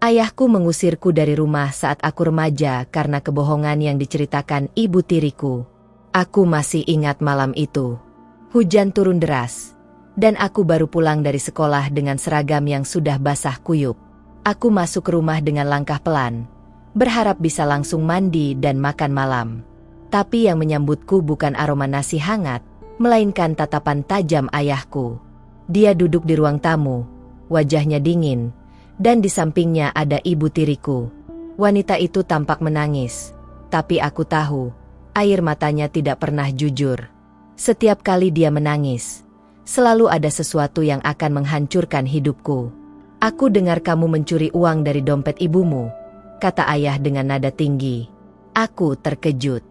Ayahku mengusirku dari rumah saat aku remaja karena kebohongan yang diceritakan ibu tiriku. Aku masih ingat malam itu. Hujan turun deras, dan aku baru pulang dari sekolah dengan seragam yang sudah basah kuyup. Aku masuk ke rumah dengan langkah pelan, berharap bisa langsung mandi dan makan malam. Tapi yang menyambutku bukan aroma nasi hangat, melainkan tatapan tajam ayahku. Dia duduk di ruang tamu, wajahnya dingin, dan di sampingnya ada ibu tiriku. Wanita itu tampak menangis, tapi aku tahu, air matanya tidak pernah jujur. Setiap kali dia menangis, selalu ada sesuatu yang akan menghancurkan hidupku. Aku dengar kamu mencuri uang dari dompet ibumu, kata ayah dengan nada tinggi. Aku terkejut.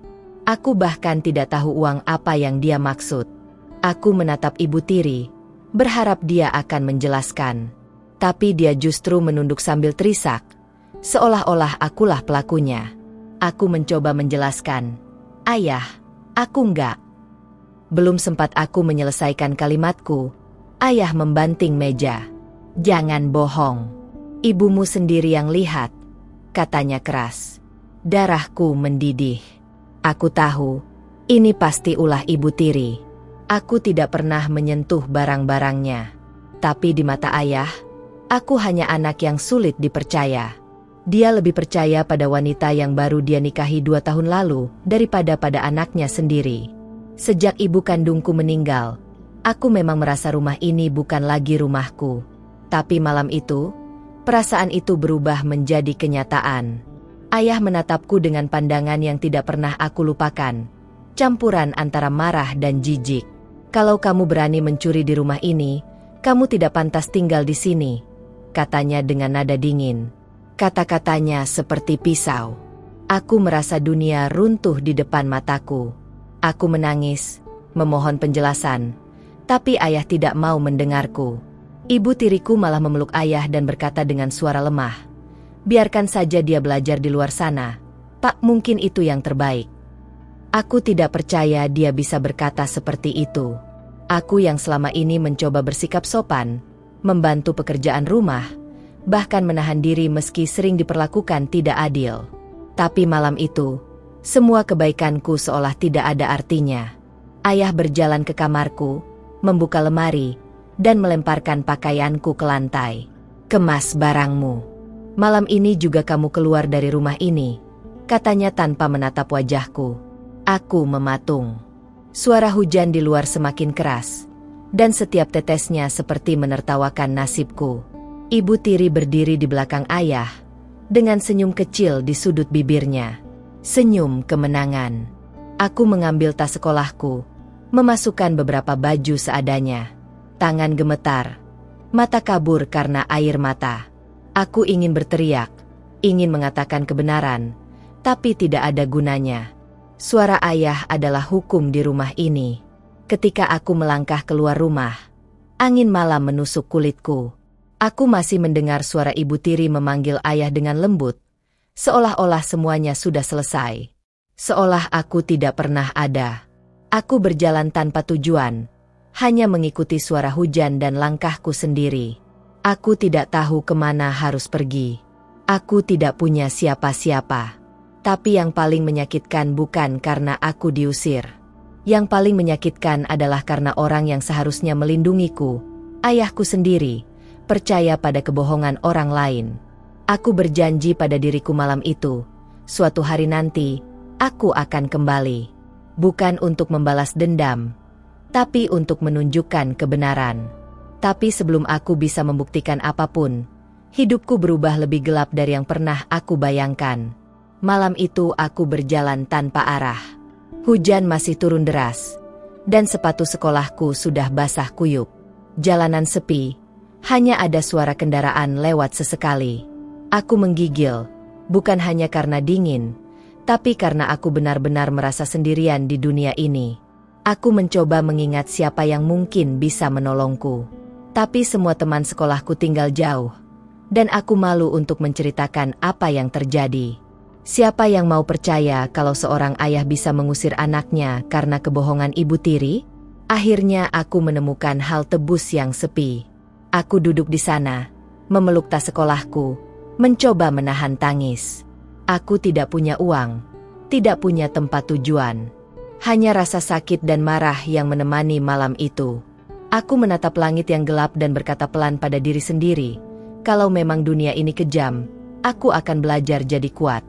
Aku bahkan tidak tahu uang apa yang dia maksud. Aku menatap ibu tiri, berharap dia akan menjelaskan. Tapi dia justru menunduk sambil terisak, seolah-olah akulah pelakunya. Aku mencoba menjelaskan, "Ayah, aku enggak." Belum sempat aku menyelesaikan kalimatku, ayah membanting meja. "Jangan bohong. Ibumu sendiri yang lihat," katanya keras. Darahku mendidih. Aku tahu, ini pasti ulah ibu tiri. Aku tidak pernah menyentuh barang-barangnya. Tapi di mata ayah, aku hanya anak yang sulit dipercaya. Dia lebih percaya pada wanita yang baru dia nikahi 2 tahun lalu daripada pada anaknya sendiri. Sejak ibu kandungku meninggal, aku memang merasa rumah ini bukan lagi rumahku. Tapi malam itu, perasaan itu berubah menjadi kenyataan. Ayah menatapku dengan pandangan yang tidak pernah aku lupakan, campuran antara marah dan jijik. "Kalau kamu berani mencuri di rumah ini, kamu tidak pantas tinggal di sini," katanya dengan nada dingin. Kata-katanya seperti pisau. Aku merasa dunia runtuh di depan mataku. Aku menangis, memohon penjelasan, tapi ayah tidak mau mendengarku. Ibu tiriku malah memeluk ayah dan berkata dengan suara lemah, "Biarkan saja dia belajar di luar sana, Pak, mungkin itu yang terbaik." Aku tidak percaya dia bisa berkata seperti itu. Aku yang selama ini mencoba bersikap sopan, membantu pekerjaan rumah, bahkan menahan diri meski sering diperlakukan tidak adil. Tapi malam itu, semua kebaikanku seolah tidak ada artinya. Ayah berjalan ke kamarku, membuka lemari, dan melemparkan pakaianku ke lantai. "Kemas barangmu. Malam ini juga kamu keluar dari rumah ini," katanya tanpa menatap wajahku. Aku mematung. Suara hujan di luar semakin keras, dan setiap tetesnya seperti menertawakan nasibku. Ibu tiri berdiri di belakang ayah, dengan senyum kecil di sudut bibirnya. Senyum kemenangan. Aku mengambil tas sekolahku, memasukkan beberapa baju seadanya. Tangan gemetar, mata kabur karena air mata. Aku ingin berteriak, ingin mengatakan kebenaran, tapi tidak ada gunanya. Suara ayah adalah hukum di rumah ini. Ketika aku melangkah keluar rumah, angin malam menusuk kulitku. Aku masih mendengar suara ibu tiri memanggil ayah dengan lembut, seolah-olah semuanya sudah selesai. Seolah aku tidak pernah ada. Aku berjalan tanpa tujuan, hanya mengikuti suara hujan dan langkahku sendiri. Aku tidak tahu kemana harus pergi. Aku tidak punya siapa-siapa. Tapi yang paling menyakitkan bukan karena aku diusir. Yang paling menyakitkan adalah karena orang yang seharusnya melindungiku, ayahku sendiri, percaya pada kebohongan orang lain. Aku berjanji pada diriku malam itu, suatu hari nanti, aku akan kembali. Bukan untuk membalas dendam, tapi untuk menunjukkan kebenaran. Tapi sebelum aku bisa membuktikan apapun, hidupku berubah lebih gelap dari yang pernah aku bayangkan. Malam itu aku berjalan tanpa arah. Hujan masih turun deras, dan sepatu sekolahku sudah basah kuyup. Jalanan sepi, hanya ada suara kendaraan lewat sesekali. Aku menggigil, bukan hanya karena dingin, tapi karena aku benar-benar merasa sendirian di dunia ini. Aku mencoba mengingat siapa yang mungkin bisa menolongku. Tapi semua teman sekolahku tinggal jauh, dan aku malu untuk menceritakan apa yang terjadi. Siapa yang mau percaya kalau seorang ayah bisa mengusir anaknya karena kebohongan ibu tiri? Akhirnya aku menemukan hal tebus yang sepi. Aku duduk di sana, memeluk tas sekolahku, mencoba menahan tangis. Aku tidak punya uang, tidak punya tempat tujuan. Hanya rasa sakit dan marah yang menemani malam itu. Aku menatap langit yang gelap dan berkata pelan pada diri sendiri, kalau memang dunia ini kejam, aku akan belajar jadi kuat.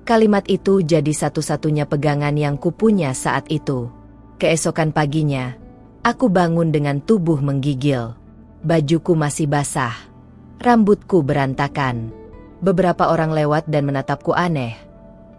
Kalimat itu jadi satu-satunya pegangan yang kupunya saat itu. Keesokan paginya, aku bangun dengan tubuh menggigil. Bajuku masih basah. Rambutku berantakan. Beberapa orang lewat dan menatapku aneh.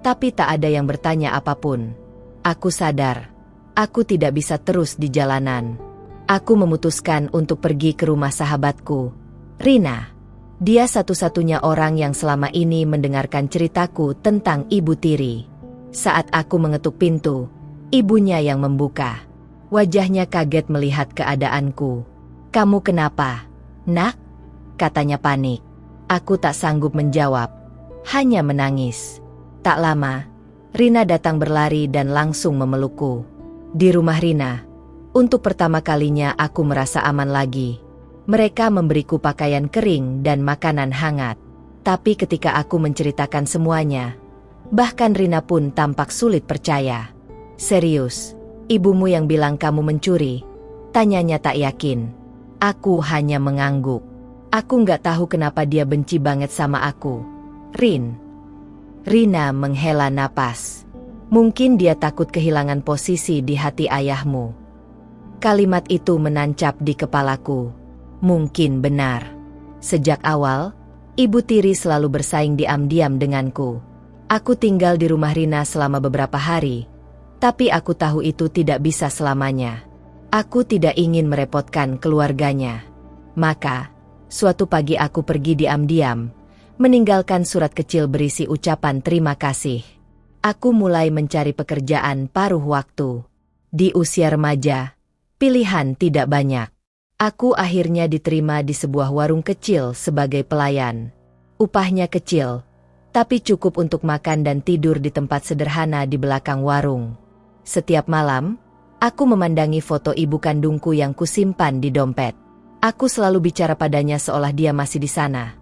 Tapi tak ada yang bertanya apapun. Aku sadar, aku tidak bisa terus di jalanan. Aku memutuskan untuk pergi ke rumah sahabatku, Rina. Dia satu-satunya orang yang selama ini mendengarkan ceritaku tentang Ibu Tiri. Saat aku mengetuk pintu, ibunya yang membuka. Wajahnya kaget melihat keadaanku. "Kamu kenapa, Nak?" katanya panik. Aku tak sanggup menjawab, hanya menangis. Tak lama, Rina datang berlari dan langsung memelukku. Di rumah Rina, untuk pertama kalinya aku merasa aman lagi. Mereka memberiku pakaian kering dan makanan hangat. Tapi ketika aku menceritakan semuanya, bahkan Rina pun tampak sulit percaya. "Serius, ibumu yang bilang kamu mencuri?" tanyanya tak yakin. Aku hanya mengangguk. Aku nggak tahu kenapa dia benci banget sama aku. Rina menghela napas. "Mungkin dia takut kehilangan posisi di hati ayahmu." Kalimat itu menancap di kepalaku. Mungkin benar. Sejak awal, Ibu Tiri selalu bersaing diam-diam denganku. Aku tinggal di rumah Rina selama beberapa hari, tapi aku tahu itu tidak bisa selamanya. Aku tidak ingin merepotkan keluarganya. Maka, suatu pagi aku pergi diam-diam, meninggalkan surat kecil berisi ucapan terima kasih. Aku mulai mencari pekerjaan paruh waktu. Di usia remaja, pilihan tidak banyak. Aku akhirnya diterima di sebuah warung kecil sebagai pelayan. Upahnya kecil, tapi cukup untuk makan dan tidur di tempat sederhana di belakang warung. Setiap malam, aku memandangi foto ibu kandungku yang kusimpan di dompet. Aku selalu bicara padanya seolah dia masih di sana.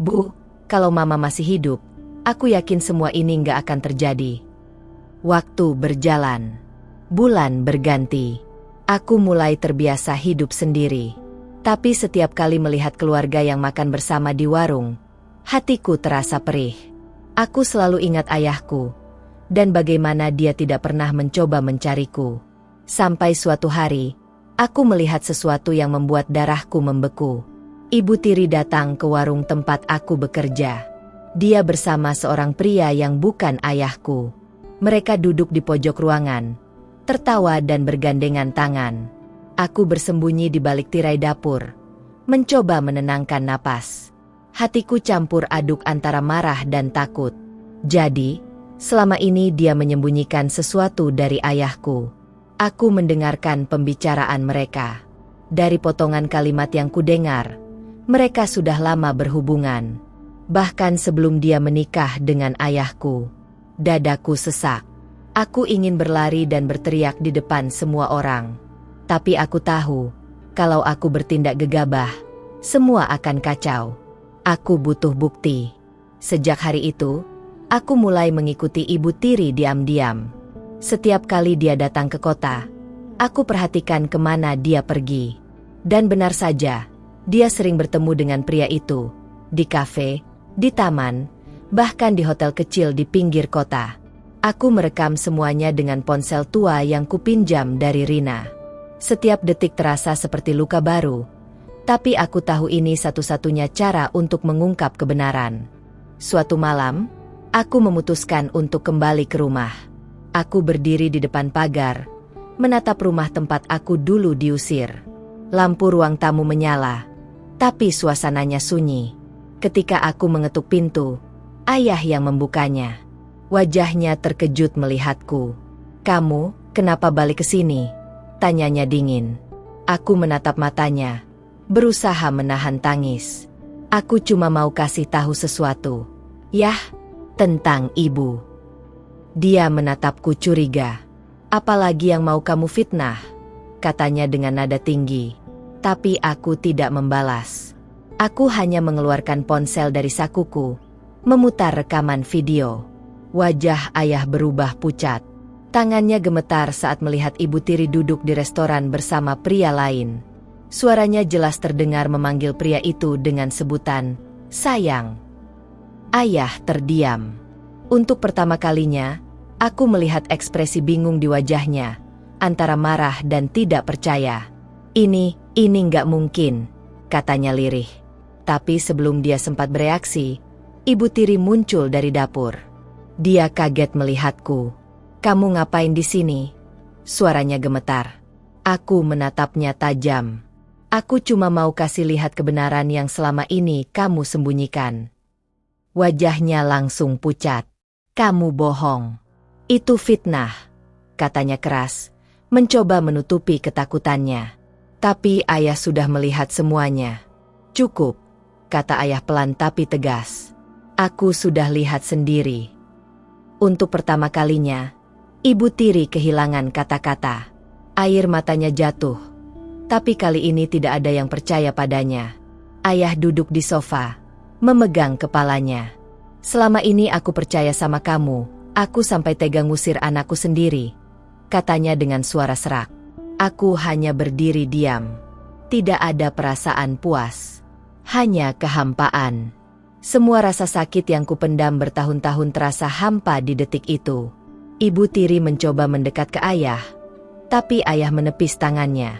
"Bu, kalau Mama masih hidup, aku yakin semua ini nggak akan terjadi." Waktu berjalan. Bulan berganti. Aku mulai terbiasa hidup sendiri. Tapi setiap kali melihat keluarga yang makan bersama di warung, hatiku terasa perih. Aku selalu ingat ayahku, dan bagaimana dia tidak pernah mencoba mencariku. Sampai suatu hari, aku melihat sesuatu yang membuat darahku membeku. Ibu Tiri datang ke warung tempat aku bekerja. Dia bersama seorang pria yang bukan ayahku. Mereka duduk di pojok ruangan, tertawa dan bergandengan tangan. Aku bersembunyi di balik tirai dapur, mencoba menenangkan napas. Hatiku campur aduk antara marah dan takut. Jadi, selama ini dia menyembunyikan sesuatu dari ayahku. Aku mendengarkan pembicaraan mereka. Dari potongan kalimat yang kudengar, mereka sudah lama berhubungan. Bahkan sebelum dia menikah dengan ayahku. Dadaku sesak. Aku ingin berlari dan berteriak di depan semua orang. Tapi aku tahu, kalau aku bertindak gegabah, semua akan kacau. Aku butuh bukti. Sejak hari itu, aku mulai mengikuti Ibu Tiri diam-diam. Setiap kali dia datang ke kota, aku perhatikan kemana dia pergi. Dan benar saja, dia sering bertemu dengan pria itu. Di kafe, di taman, bahkan di hotel kecil di pinggir kota. Aku merekam semuanya dengan ponsel tua yang kupinjam dari Rina. Setiap detik terasa seperti luka baru. Tapi aku tahu ini satu-satunya cara untuk mengungkap kebenaran. Suatu malam, aku memutuskan untuk kembali ke rumah. Aku berdiri di depan pagar, menatap rumah tempat aku dulu diusir. Lampu ruang tamu menyala, tapi suasananya sunyi. Ketika aku mengetuk pintu, ayah yang membukanya. Wajahnya terkejut melihatku. "Kamu, kenapa balik ke sini?" tanyanya dingin. Aku menatap matanya, berusaha menahan tangis. "Aku cuma mau kasih tahu sesuatu. Yah, tentang ibu." Dia menatapku curiga. "Apalagi yang mau kamu fitnah?" katanya dengan nada tinggi. Tapi aku tidak membalas. Aku hanya mengeluarkan ponsel dari sakuku, memutar rekaman video. Wajah ayah berubah pucat. Tangannya gemetar saat melihat Ibu Tiri duduk di restoran bersama pria lain. Suaranya jelas terdengar memanggil pria itu dengan sebutan, "Sayang." Ayah terdiam. Untuk pertama kalinya, aku melihat ekspresi bingung di wajahnya, antara marah dan tidak percaya. Ini nggak mungkin," katanya lirih. Tapi sebelum dia sempat bereaksi, Ibu Tiri muncul dari dapur. Dia kaget melihatku. "Kamu ngapain di sini?" Suaranya gemetar. Aku menatapnya tajam. "Aku cuma mau kasih lihat kebenaran yang selama ini kamu sembunyikan." Wajahnya langsung pucat. "Kamu bohong. Itu fitnah," katanya keras, mencoba menutupi ketakutannya. Tapi ayah sudah melihat semuanya. "Cukup," kata ayah pelan tapi tegas. "Aku sudah lihat sendiri." Untuk pertama kalinya, Ibu Tiri kehilangan kata-kata. Air matanya jatuh. Tapi kali ini tidak ada yang percaya padanya. Ayah duduk di sofa, memegang kepalanya. "Selama ini aku percaya sama kamu, aku sampai tega ngusir anakku sendiri," katanya dengan suara serak. Aku hanya berdiri diam. Tidak ada perasaan puas. Hanya kehampaan. Semua rasa sakit yang kupendam bertahun-tahun terasa hampa di detik itu. Ibu Tiri mencoba mendekat ke ayah, tapi ayah menepis tangannya.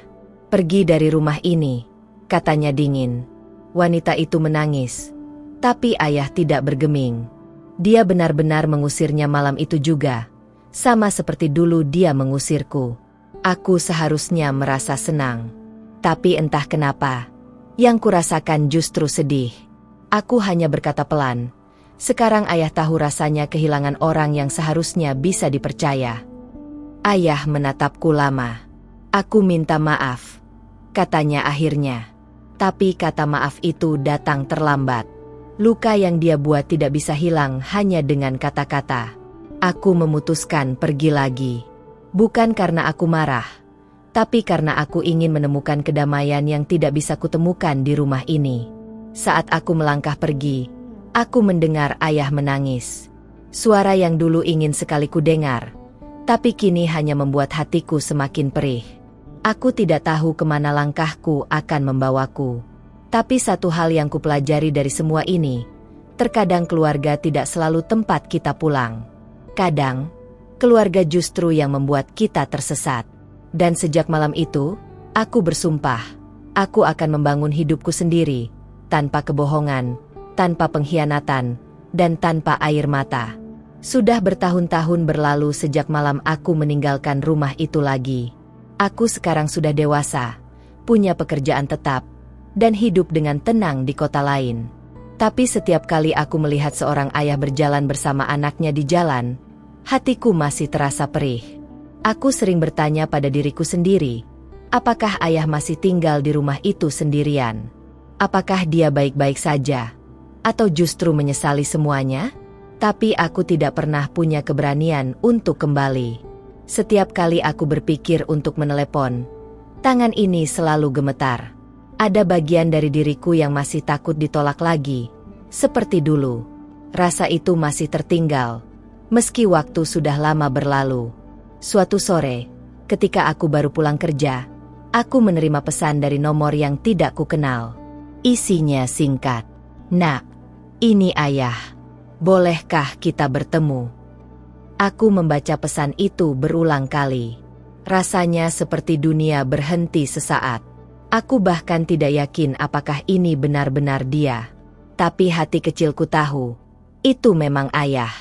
"Pergi dari rumah ini," katanya dingin. Wanita itu menangis, tapi ayah tidak bergeming. Dia benar-benar mengusirnya malam itu juga, sama seperti dulu dia mengusirku. Aku seharusnya merasa senang, tapi entah kenapa, yang kurasakan justru sedih. Aku hanya berkata pelan, "Sekarang ayah tahu rasanya kehilangan orang yang seharusnya bisa dipercaya." Ayah menatapku lama. "Aku minta maaf," katanya akhirnya. Tapi kata maaf itu datang terlambat. Luka yang dia buat tidak bisa hilang hanya dengan kata-kata. Aku memutuskan pergi lagi. Bukan karena aku marah, tapi karena aku ingin menemukan kedamaian yang tidak bisa kutemukan di rumah ini. Saat aku melangkah pergi, aku mendengar ayah menangis. Suara yang dulu ingin sekali kudengar, tapi kini hanya membuat hatiku semakin perih. Aku tidak tahu kemana langkahku akan membawaku. Tapi satu hal yang kupelajari dari semua ini, terkadang keluarga tidak selalu tempat kita pulang. Kadang, keluarga justru yang membuat kita tersesat. Dan sejak malam itu, aku bersumpah, aku akan membangun hidupku sendiri, tanpa kebohongan, tanpa pengkhianatan, dan tanpa air mata. Sudah bertahun-tahun berlalu sejak malam aku meninggalkan rumah itu lagi. Aku sekarang sudah dewasa, punya pekerjaan tetap, dan hidup dengan tenang di kota lain. Tapi setiap kali aku melihat seorang ayah berjalan bersama anaknya di jalan, hatiku masih terasa perih. Aku sering bertanya pada diriku sendiri, apakah ayah masih tinggal di rumah itu sendirian? Apakah dia baik-baik saja? Atau justru menyesali semuanya? Tapi aku tidak pernah punya keberanian untuk kembali. Setiap kali aku berpikir untuk menelepon, tangan ini selalu gemetar. Ada bagian dari diriku yang masih takut ditolak lagi, seperti dulu. Rasa itu masih tertinggal, meski waktu sudah lama berlalu. Suatu sore, ketika aku baru pulang kerja, aku menerima pesan dari nomor yang tidak kukenal. Isinya singkat. "Nak, ini ayah. Bolehkah kita bertemu?" Aku membaca pesan itu berulang kali. Rasanya seperti dunia berhenti sesaat. Aku bahkan tidak yakin apakah ini benar-benar dia. Tapi hati kecilku tahu, itu memang ayah.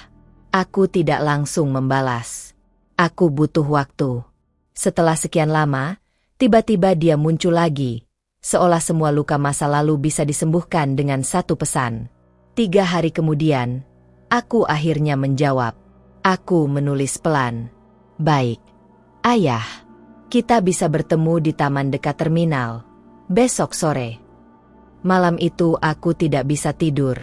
Aku tidak langsung membalas. Aku butuh waktu. Setelah sekian lama, tiba-tiba dia muncul lagi, seolah semua luka masa lalu bisa disembuhkan dengan satu pesan. 3 hari kemudian, aku akhirnya menjawab. Aku menulis pelan. "Baik, ayah. Kita bisa bertemu di taman dekat terminal besok sore." Malam itu aku tidak bisa tidur.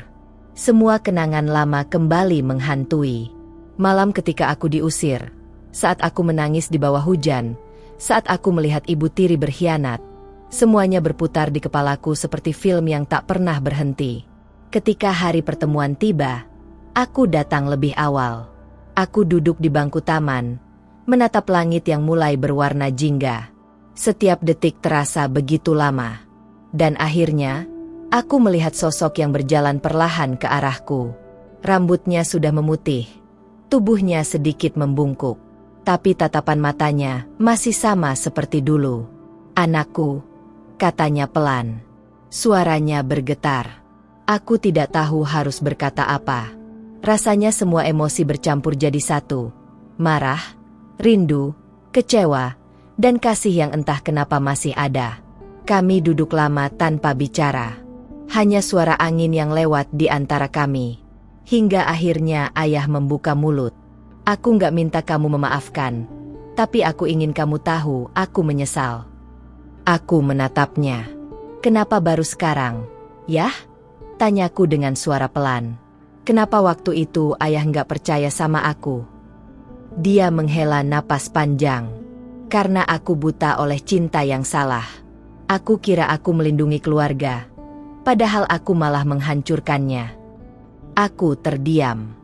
Semua kenangan lama kembali menghantui. Malam ketika aku diusir, saat aku menangis di bawah hujan, saat aku melihat Ibu Tiri berkhianat, Semuanya berputar di kepalaku seperti film yang tak pernah berhenti. Ketika hari pertemuan tiba, aku datang lebih awal. Aku duduk di bangku taman, menatap langit yang mulai berwarna jingga. Setiap detik terasa begitu lama. Dan akhirnya, aku melihat sosok yang berjalan perlahan ke arahku. Rambutnya sudah memutih, tubuhnya sedikit membungkuk. Tapi tatapan matanya masih sama seperti dulu. "Anakku," katanya pelan. Suaranya bergetar. Aku tidak tahu harus berkata apa. Rasanya semua emosi bercampur jadi satu. Marah, rindu, kecewa, dan kasih yang entah kenapa masih ada. Kami duduk lama tanpa bicara. Hanya suara angin yang lewat di antara kami. Hingga akhirnya ayah membuka mulut. "Aku nggak minta kamu memaafkan, tapi aku ingin kamu tahu aku menyesal." Aku menatapnya. "Kenapa baru sekarang, Yah?" tanyaku dengan suara pelan. "Kenapa waktu itu ayah nggak percaya sama aku?" Dia menghela napas panjang. "Karena aku buta oleh cinta yang salah. Aku kira aku melindungi keluarga, padahal aku malah menghancurkannya." Aku terdiam.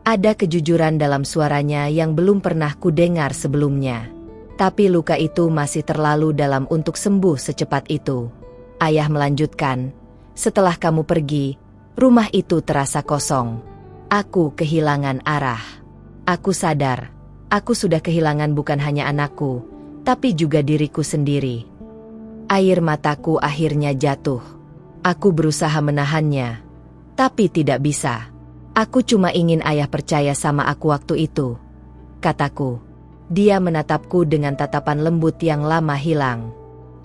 Ada kejujuran dalam suaranya yang belum pernah kudengar sebelumnya. Tapi luka itu masih terlalu dalam untuk sembuh secepat itu. Ayah melanjutkan, "Setelah kamu pergi, rumah itu terasa kosong. Aku kehilangan arah. Aku sadar, aku sudah kehilangan bukan hanya anakku, tapi juga diriku sendiri." Air mataku akhirnya jatuh. Aku berusaha menahannya, tapi tidak bisa. "Aku cuma ingin ayah percaya sama aku waktu itu," kataku. Dia menatapku dengan tatapan lembut yang lama hilang.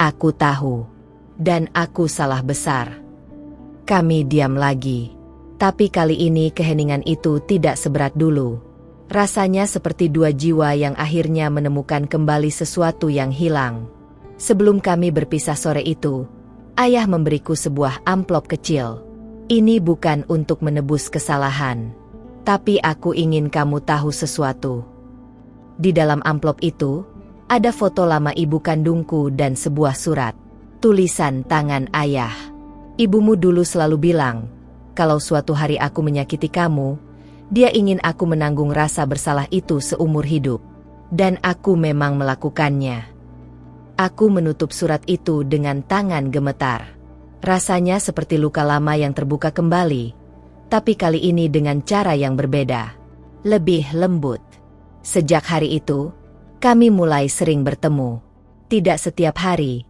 Aku tahu. Dan aku salah besar. Kami diam lagi. Tapi kali ini keheningan itu tidak seberat dulu. Rasanya seperti dua jiwa yang akhirnya menemukan kembali sesuatu yang hilang. Sebelum kami berpisah sore itu, ayah memberiku sebuah amplop kecil. "Ini bukan untuk menebus kesalahan. Tapi aku ingin kamu tahu sesuatu." Di dalam amplop itu, ada foto lama ibu kandungku dan sebuah surat. Tulisan tangan ayah. "Ibumu dulu selalu bilang, kalau suatu hari aku menyakiti kamu, dia ingin aku menanggung rasa bersalah itu seumur hidup. Dan aku memang melakukannya." Aku menutup surat itu dengan tangan gemetar. Rasanya seperti luka lama yang terbuka kembali, tapi kali ini dengan cara yang berbeda. Lebih lembut. Sejak hari itu, kami mulai sering bertemu. Tidak setiap hari,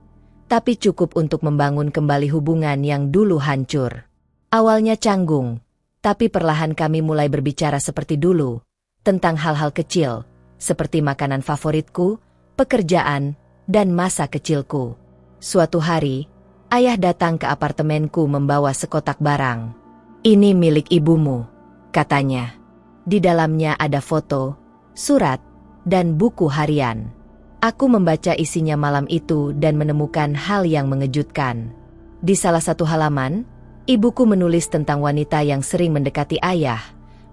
tapi cukup untuk membangun kembali hubungan yang dulu hancur. Awalnya canggung, tapi perlahan kami mulai berbicara seperti dulu, tentang hal-hal kecil, seperti makanan favoritku, pekerjaan, dan masa kecilku. Suatu hari, ayah datang ke apartemenku membawa sekotak barang. "Ini milik ibumu," katanya. Di dalamnya ada foto, surat, dan buku harian. Aku membaca isinya malam itu dan menemukan hal yang mengejutkan. Di salah satu halaman, ibuku menulis tentang wanita yang sering mendekati ayah,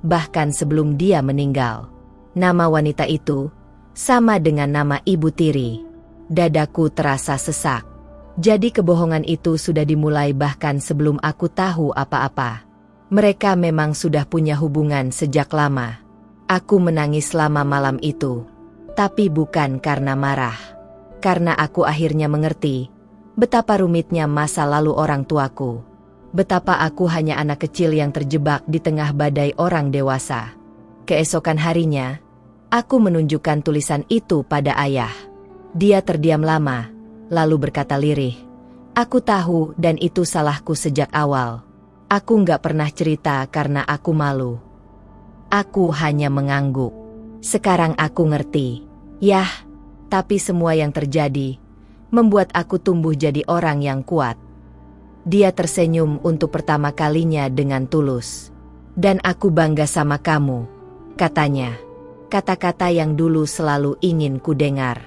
bahkan sebelum dia meninggal. Nama wanita itu sama dengan nama Ibu Tiri. Dadaku terasa sesak. Jadi kebohongan itu sudah dimulai bahkan sebelum aku tahu apa-apa. Mereka memang sudah punya hubungan sejak lama. Aku menangis lama malam itu. Tapi bukan karena marah. Karena aku akhirnya mengerti betapa rumitnya masa lalu orang tuaku. Betapa aku hanya anak kecil yang terjebak di tengah badai orang dewasa. Keesokan harinya, aku menunjukkan tulisan itu pada ayah. Dia terdiam lama, lalu berkata lirih, "Aku tahu dan itu salahku sejak awal. Aku nggak pernah cerita karena aku malu." Aku hanya mengangguk. Sekarang aku ngerti. Yah, tapi semua yang terjadi membuat aku tumbuh jadi orang yang kuat. Dia tersenyum untuk pertama kalinya dengan tulus. "Dan aku bangga sama kamu," katanya. Kata-kata yang dulu selalu ingin ku dengar.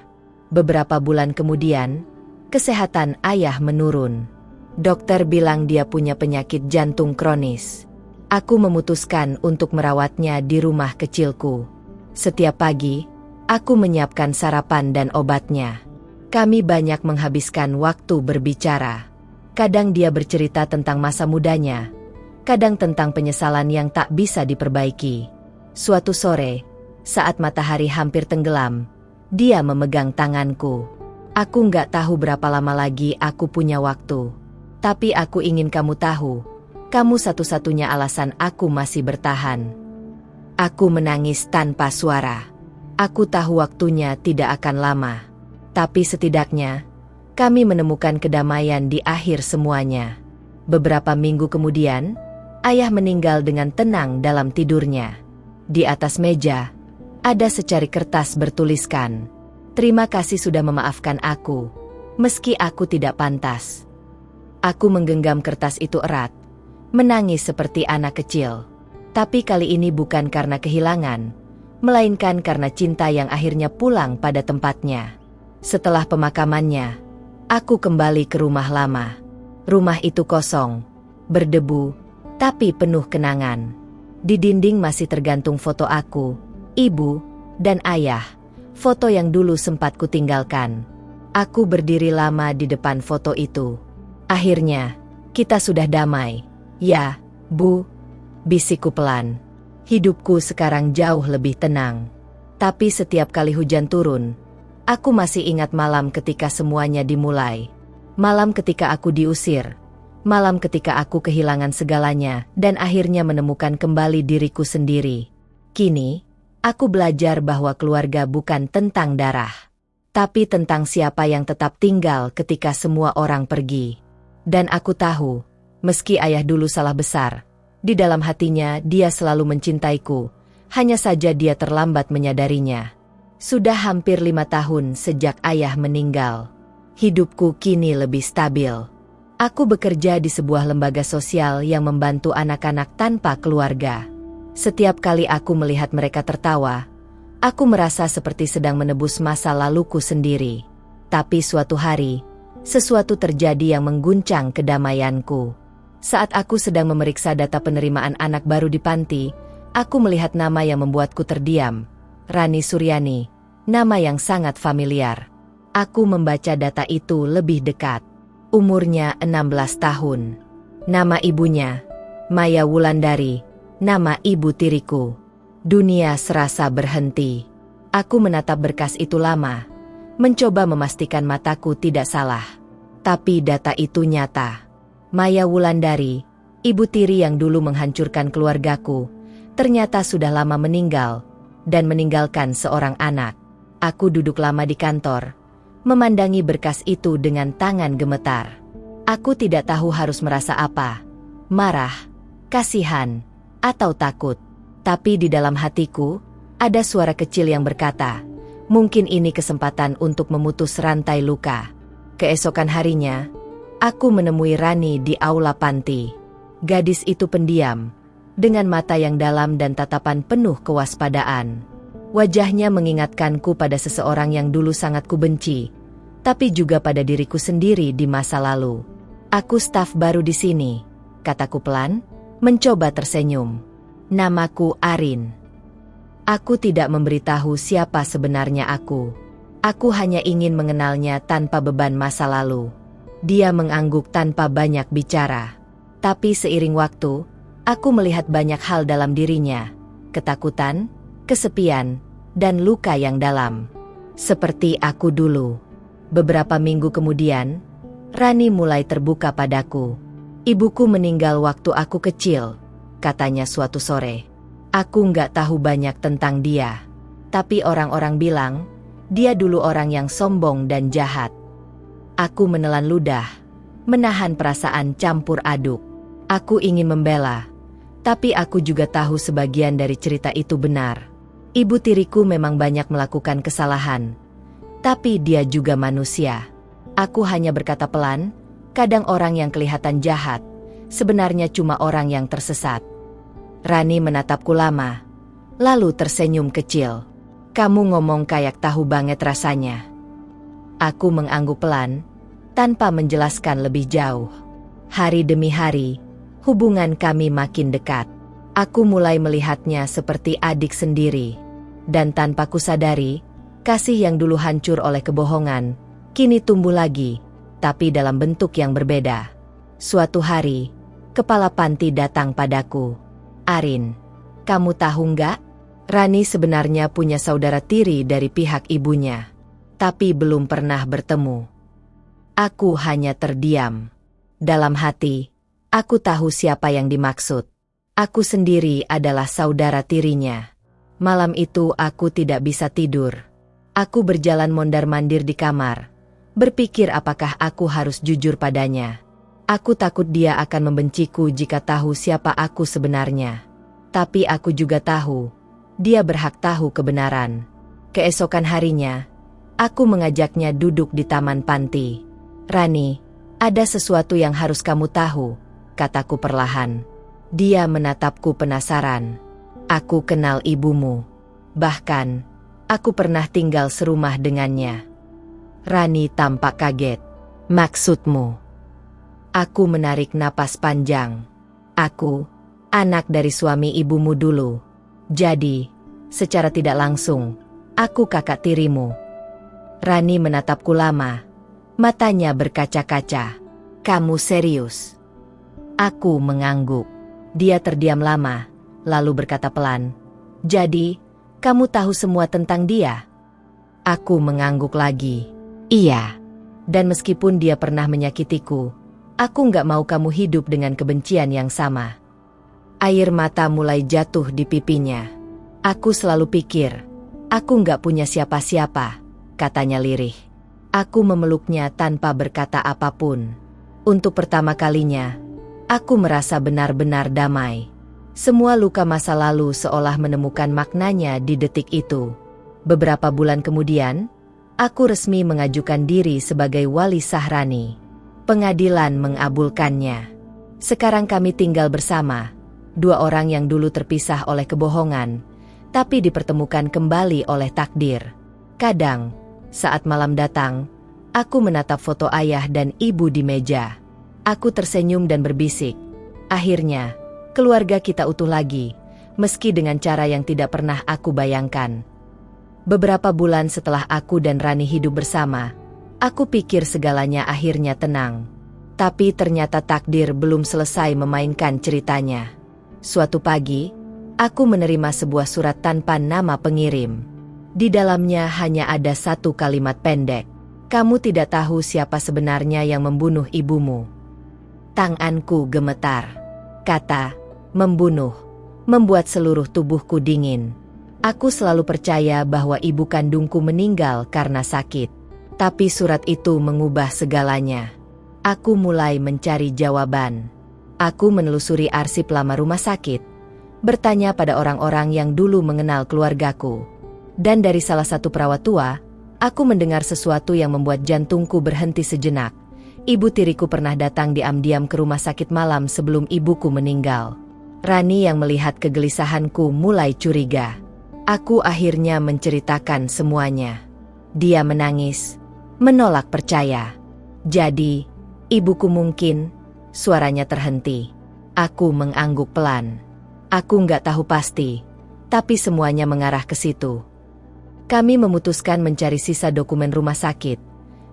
Beberapa bulan kemudian, kesehatan ayah menurun. Dokter bilang dia punya penyakit jantung kronis. Aku memutuskan untuk merawatnya di rumah kecilku. Setiap pagi, aku menyiapkan sarapan dan obatnya. Kami banyak menghabiskan waktu berbicara. Kadang dia bercerita tentang masa mudanya, kadang tentang penyesalan yang tak bisa diperbaiki. Suatu sore, saat matahari hampir tenggelam, dia memegang tanganku. Aku nggak tahu berapa lama lagi aku punya waktu. Tapi aku ingin kamu tahu, kamu satu-satunya alasan aku masih bertahan. Aku menangis tanpa suara. Aku tahu waktunya tidak akan lama. Tapi setidaknya, kami menemukan kedamaian di akhir semuanya. Beberapa minggu kemudian, ayah meninggal dengan tenang dalam tidurnya. Di atas meja, ada secari kertas bertuliskan, "Terima kasih sudah memaafkan aku, meski aku tidak pantas." Aku menggenggam kertas itu erat, menangis seperti anak kecil. Tapi kali ini bukan karena kehilangan, melainkan karena cinta yang akhirnya pulang pada tempatnya. Setelah pemakamannya, aku kembali ke rumah lama. Rumah itu kosong, berdebu, tapi penuh kenangan. Di dinding masih tergantung foto aku, ibu, dan ayah, foto yang dulu sempat kutinggalkan. Aku berdiri lama di depan foto itu. Akhirnya, kita sudah damai. Ya, Bu, bisikku pelan. Hidupku sekarang jauh lebih tenang. Tapi setiap kali hujan turun, aku masih ingat malam ketika semuanya dimulai. Malam ketika aku diusir. Malam ketika aku kehilangan segalanya dan akhirnya menemukan kembali diriku sendiri. Kini, aku belajar bahwa keluarga bukan tentang darah, tapi tentang siapa yang tetap tinggal ketika semua orang pergi. Dan aku tahu, meski ayah dulu salah besar, di dalam hatinya dia selalu mencintaiku, hanya saja dia terlambat menyadarinya. Sudah hampir 5 tahun sejak ayah meninggal. Hidupku kini lebih stabil. Aku bekerja di sebuah lembaga sosial yang membantu anak-anak tanpa keluarga. Setiap kali aku melihat mereka tertawa, aku merasa seperti sedang menebus masa laluku sendiri. Tapi suatu hari, sesuatu terjadi yang mengguncang kedamaianku. Saat aku sedang memeriksa data penerimaan anak baru di panti, aku melihat nama yang membuatku terdiam. Rani Suryani, nama yang sangat familiar. Aku membaca data itu lebih dekat. Umurnya 16 tahun. Nama ibunya, Maya Wulandari, nama ibu tiriku. Dunia serasa berhenti. Aku menatap berkas itu lama, mencoba memastikan mataku tidak salah. Tapi data itu nyata. Maya Wulandari, ibu tiri yang dulu menghancurkan keluargaku, ternyata sudah lama meninggal, dan meninggalkan seorang anak. Aku duduk lama di kantor, memandangi berkas itu dengan tangan gemetar. Aku tidak tahu harus merasa apa, marah, kasihan, atau takut. Tapi di dalam hatiku, ada suara kecil yang berkata, mungkin ini kesempatan untuk memutus rantai luka. Keesokan harinya, aku menemui Rani di aula panti. Gadis itu pendiam, dengan mata yang dalam dan tatapan penuh kewaspadaan. Wajahnya mengingatkanku pada seseorang yang dulu sangat kubenci, tapi juga pada diriku sendiri di masa lalu. Aku staf baru di sini, kataku pelan, mencoba tersenyum. Namaku Arin. Aku tidak memberitahu siapa sebenarnya aku. Aku hanya ingin mengenalnya tanpa beban masa lalu. Dia mengangguk tanpa banyak bicara. Tapi seiring waktu, aku melihat banyak hal dalam dirinya. Ketakutan, kesepian, dan luka yang dalam. Seperti aku dulu. Beberapa minggu kemudian, Rani mulai terbuka padaku. Ibuku meninggal waktu aku kecil, katanya suatu sore. Aku nggak tahu banyak tentang dia. Tapi orang-orang bilang, dia dulu orang yang sombong dan jahat. Aku menelan ludah, menahan perasaan campur aduk. Aku ingin membela, tapi aku juga tahu sebagian dari cerita itu benar. Ibu tiriku memang banyak melakukan kesalahan, tapi dia juga manusia. Aku hanya berkata pelan, kadang orang yang kelihatan jahat, sebenarnya cuma orang yang tersesat. Rani menatapku lama, lalu tersenyum kecil. Kamu ngomong kayak tahu banget rasanya. Aku mengangguk pelan, tanpa menjelaskan lebih jauh. Hari demi hari, hubungan kami makin dekat. Aku mulai melihatnya seperti adik sendiri. Dan tanpa kusadari, kasih yang dulu hancur oleh kebohongan, kini tumbuh lagi, tapi dalam bentuk yang berbeda. Suatu hari, kepala panti datang padaku. "Arin, kamu tahu nggak? Rani sebenarnya punya saudara tiri dari pihak ibunya, tapi belum pernah bertemu." Aku hanya terdiam. Dalam hati, aku tahu siapa yang dimaksud. Aku sendiri adalah saudara tirinya. Malam itu aku tidak bisa tidur. Aku berjalan mondar-mandir di kamar, berpikir apakah aku harus jujur padanya. Aku takut dia akan membenciku jika tahu siapa aku sebenarnya. Tapi aku juga tahu, dia berhak tahu kebenaran. Keesokan harinya, aku mengajaknya duduk di taman panti. "Rani, ada sesuatu yang harus kamu tahu," kataku perlahan. Dia menatapku penasaran. "Aku kenal ibumu. Bahkan, aku pernah tinggal serumah dengannya." Rani tampak kaget. "Maksudmu?" Aku menarik napas panjang. "Aku, anak dari suami ibumu dulu. Jadi, secara tidak langsung, aku kakak tirimu." Rani menatapku lama. Matanya berkaca-kaca. "Kamu serius?" Aku mengangguk. Dia terdiam lama, lalu berkata pelan, "Jadi, kamu tahu semua tentang dia?" Aku mengangguk lagi. "Iya. Dan meskipun dia pernah menyakitiku, aku nggak mau kamu hidup dengan kebencian yang sama." Air mata mulai jatuh di pipinya. "Aku selalu pikir, aku nggak punya siapa-siapa," katanya lirih. Aku memeluknya tanpa berkata apapun. Untuk pertama kalinya, aku merasa benar-benar damai. Semua luka masa lalu seolah menemukan maknanya di detik itu. Beberapa bulan kemudian, aku resmi mengajukan diri sebagai wali sah Rani. Pengadilan mengabulkannya. Sekarang kami tinggal bersama, dua orang yang dulu terpisah oleh kebohongan, tapi dipertemukan kembali oleh takdir. Kadang, saat malam datang, aku menatap foto ayah dan ibu di meja. Aku tersenyum dan berbisik, "Akhirnya, keluarga kita utuh lagi, meski dengan cara yang tidak pernah aku bayangkan." Beberapa bulan setelah aku dan Rani hidup bersama, aku pikir segalanya akhirnya tenang. Tapi ternyata takdir belum selesai memainkan ceritanya. Suatu pagi, aku menerima sebuah surat tanpa nama pengirim. Di dalamnya hanya ada satu kalimat pendek. "Kamu tidak tahu siapa sebenarnya yang membunuh ibumu." Tanganku gemetar. Kata "membunuh" membuat seluruh tubuhku dingin. Aku selalu percaya bahwa ibu kandungku meninggal karena sakit. Tapi surat itu mengubah segalanya. Aku mulai mencari jawaban. Aku menelusuri arsip lama rumah sakit, bertanya pada orang-orang yang dulu mengenal keluargaku. Dan dari salah satu perawat tua, aku mendengar sesuatu yang membuat jantungku berhenti sejenak. Ibu tiriku pernah datang diam-diam ke rumah sakit malam sebelum ibuku meninggal. Rani yang melihat kegelisahanku mulai curiga. Aku akhirnya menceritakan semuanya. Dia menangis, menolak percaya. "Jadi, ibuku mungkin..." Suaranya terhenti. Aku mengangguk pelan. Aku nggak tahu pasti, tapi semuanya mengarah ke situ. Kami memutuskan mencari sisa dokumen rumah sakit.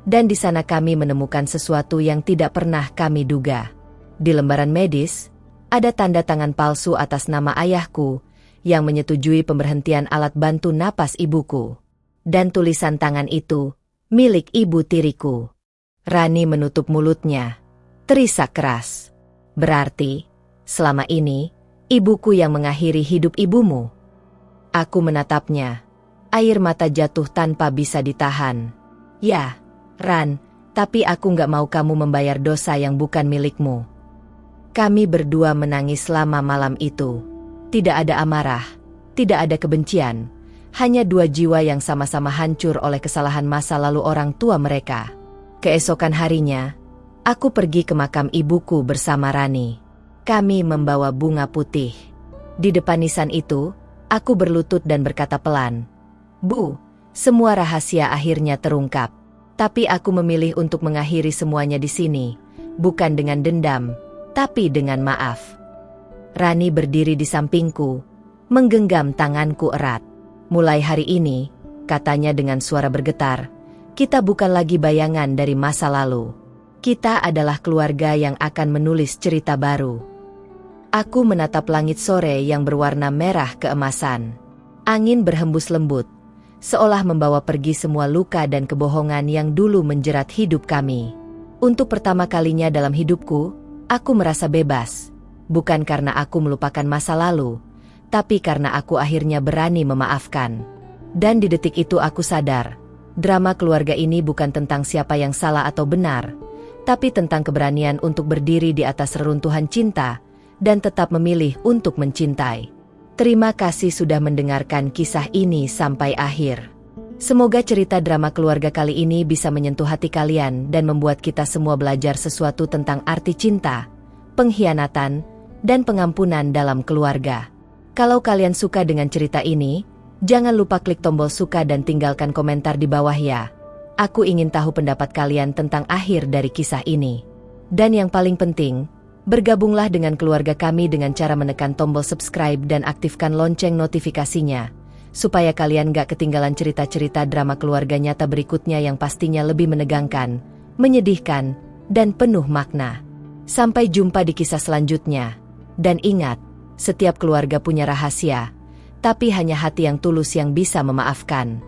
Dan di sana kami menemukan sesuatu yang tidak pernah kami duga. Di lembaran medis, ada tanda tangan palsu atas nama ayahku yang menyetujui pemberhentian alat bantu napas ibuku. Dan tulisan tangan itu milik ibu tiriku. Rani menutup mulutnya, terisak keras. "Berarti, selama ini, ibuku yang mengakhiri hidup ibumu?" Aku menatapnya. Air mata jatuh tanpa bisa ditahan. "Ya, Ran, tapi aku nggak mau kamu membayar dosa yang bukan milikmu." Kami berdua menangis selama malam itu. Tidak ada amarah, tidak ada kebencian, hanya dua jiwa yang sama-sama hancur oleh kesalahan masa lalu orang tua mereka. Keesokan harinya, aku pergi ke makam ibuku bersama Rani. Kami membawa bunga putih. Di depan nisan itu, aku berlutut dan berkata pelan, "Bu, semua rahasia akhirnya terungkap. Tapi aku memilih untuk mengakhiri semuanya di sini, bukan dengan dendam, tapi dengan maaf." Rani berdiri di sampingku, menggenggam tanganku erat. "Mulai hari ini," katanya dengan suara bergetar, Kita bukan lagi bayangan dari masa lalu. Kita adalah keluarga yang akan menulis cerita baru. Aku menatap langit sore yang berwarna merah keemasan. Angin berhembus lembut, seolah membawa pergi semua luka dan kebohongan yang dulu menjerat hidup kami. Untuk pertama kalinya dalam hidupku, aku merasa bebas. Bukan karena aku melupakan masa lalu, tapi karena aku akhirnya berani memaafkan. Dan di detik itu aku sadar, drama keluarga ini bukan tentang siapa yang salah atau benar, tapi tentang keberanian untuk berdiri di atas reruntuhan cinta, dan tetap memilih untuk mencintai. Terima kasih sudah mendengarkan kisah ini sampai akhir. Semoga cerita drama keluarga kali ini bisa menyentuh hati kalian dan membuat kita semua belajar sesuatu tentang arti cinta, pengkhianatan, dan pengampunan dalam keluarga. Kalau kalian suka dengan cerita ini, jangan lupa klik tombol suka dan tinggalkan komentar di bawah ya. Aku ingin tahu pendapat kalian tentang akhir dari kisah ini. Dan yang paling penting, bergabunglah dengan keluarga kami dengan cara menekan tombol subscribe dan aktifkan lonceng notifikasinya, supaya kalian gak ketinggalan cerita-cerita drama keluarga nyata berikutnya yang pastinya lebih menegangkan, menyedihkan, dan penuh makna. Sampai jumpa di kisah selanjutnya. Dan ingat, setiap keluarga punya rahasia, tapi hanya hati yang tulus yang bisa memaafkan.